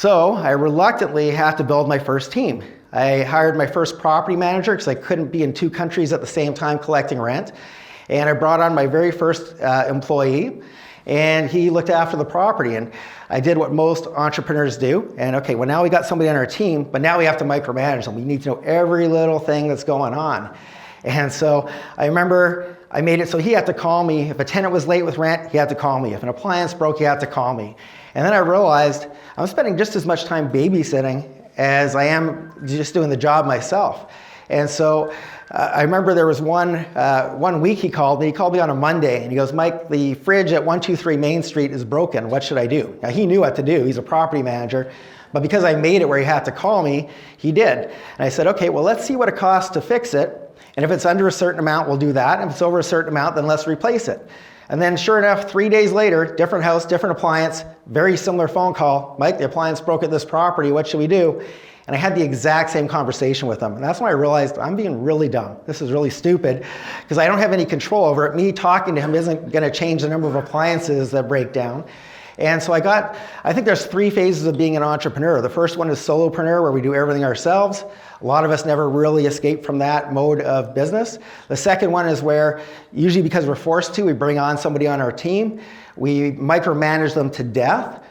So I reluctantly had to build my first team. I hired my first property manager because I couldn't be in 2 countries at the same time collecting rent. And I brought on my very first employee, and he looked after the property. And I did what most entrepreneurs do. And okay, well, now we got somebody on our team, but now we have to micromanage them. We need to know every little thing that's going on. And so I remember I made it so he had to call me. If a tenant was late with rent, he had to call me. If an appliance broke, he had to call me. And then I realized I'm spending just as much time babysitting as I am just doing the job myself. And so I remember there was one week he called me on a Monday, and he goes, Mike, the fridge at 123 Main Street is broken. What should I do? Now, he knew what to do. He's a property manager. But because I made it where he had to call me, he did. And I said, okay, well, let's see what it costs to fix it. And if it's under a certain amount, we'll do that. If it's over a certain amount, then let's replace it. And then sure enough, 3 days later, different house, different appliance, very similar phone call. Mike, the appliance broke at this property. What should we do? And I had the exact same conversation with him. And that's when I realized I'm being really dumb. This is really stupid because I don't have any control over it. Me talking to him isn't going to change the number of appliances that break down. And so I think there's 3 phases of being an entrepreneur. The first one is solopreneur, where we do everything ourselves. A lot of us never really escape from that mode of business. The second one is where, usually because we're forced to, we bring on somebody on our team. We micromanage them to death.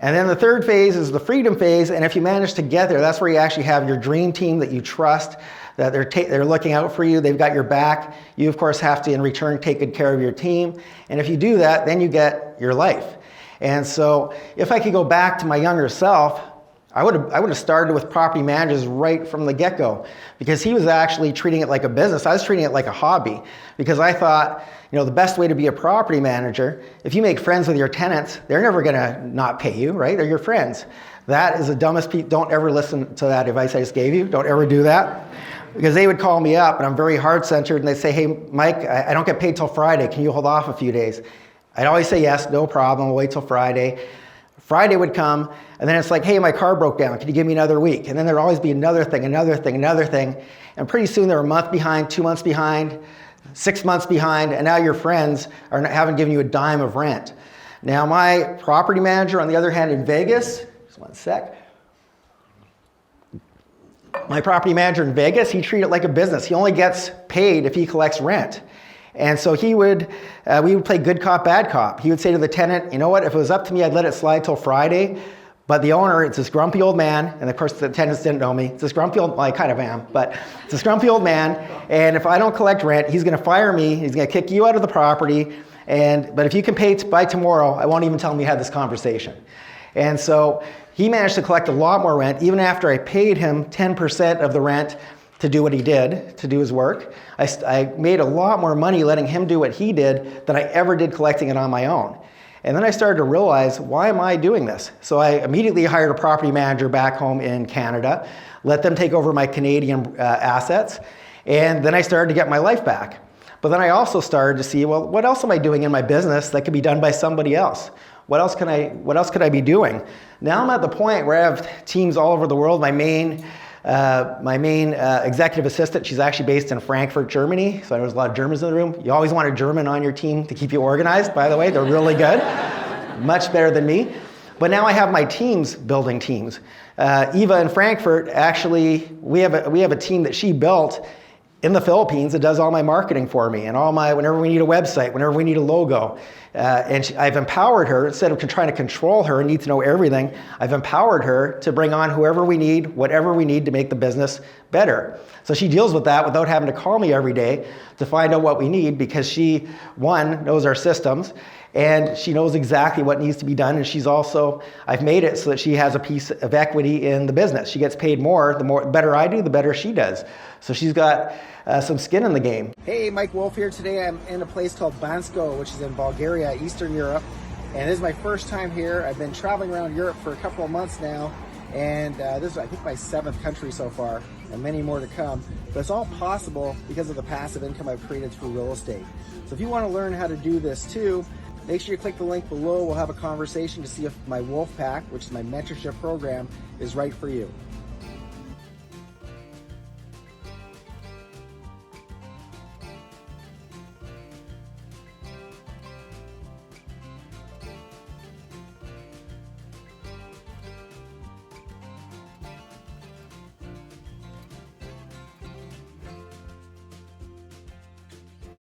And then the third phase is the freedom phase, and if you manage to get there, that's where you actually have your dream team that you trust, that they're looking out for you, they've got your back. You, of course, have to, in return, take good care of your team. And if you do that, then you get your life. And so if I could go back to my younger self, I would have started with property managers right from the get-go, because he was actually treating it like a business. I was treating it like a hobby, because I thought, the best way to be a property manager, if you make friends with your tenants, they're never going to not pay you, right? They're your friends. That is the dumbest piece. Don't ever listen to that advice I just gave you. Don't ever do that. Because they would call me up, and I'm very heart-centered, and they'd say, hey, Mike, I don't get paid till Friday. Can you hold off a few days? I'd always say yes, no problem, we'll wait till Friday. Friday would come, and then it's like, hey, my car broke down. Can you give me another week? And then there'd always be another thing. And pretty soon they're a month behind, 2 months behind, 6 months behind, and now your friends haven't given you a dime of rent. Now my property manager, on the other hand, in Vegas, just one sec. My property manager in Vegas, he treated it like a business. He only gets paid if he collects rent. And so we would play good cop, bad cop. He would say to the tenant, you know what, if it was up to me, I'd let it slide till Friday. But the owner, it's this grumpy old man, and of course the tenants didn't know me. It's this grumpy old, well, I kind of am, but it's this grumpy old man, and if I don't collect rent, he's gonna fire me, he's gonna kick you out of the property, but if you can pay by tomorrow, I won't even tell him you had this conversation. And so he managed to collect a lot more rent, even after I paid him 10% of the rent to do what he did, to do his work. I made a lot more money letting him do what he did than I ever did collecting it on my own. And then I started to realize, why am I doing this? So I immediately hired a property manager back home in Canada, let them take over my Canadian assets, and then I started to get my life back. But then I also started to see, well, what else am I doing in my business that could be done by somebody else? What else could I be doing? Now I'm at the point where I have teams all over the world. My main executive assistant, she's actually based in Frankfurt, Germany. So there's a lot of Germans in the room. You always want a German on your team to keep you organized, by the way. They're really good. Much better than me. But now I have my teams building teams. Eva in Frankfurt, actually, we have a team that she built in the Philippines that does all my marketing for me and whenever we need a website, whenever we need a logo. I've empowered her, instead of trying to control her and need to know everything, I've empowered her to bring on whoever we need, whatever we need to make the business better. So she deals with that without having to call me every day to find out what we need, because she, one, knows our systems, and she knows exactly what needs to be done. And I've made it so that she has a piece of equity in the business. She gets paid more. The better I do, the better she does. So she's got some skin in the game. Hey, Mike Wolf here. Today I'm in a place called Bansko, which is in Bulgaria, Eastern Europe. And this is my first time here. I've been traveling around Europe for a couple of months now. And this is, I think, my 7th country so far, and many more to come. But it's all possible because of the passive income I've created through real estate. So if you want to learn how to do this too, make sure you click the link below. We'll have a conversation to see if my Wolf Pack, which is my mentorship program, is right for you.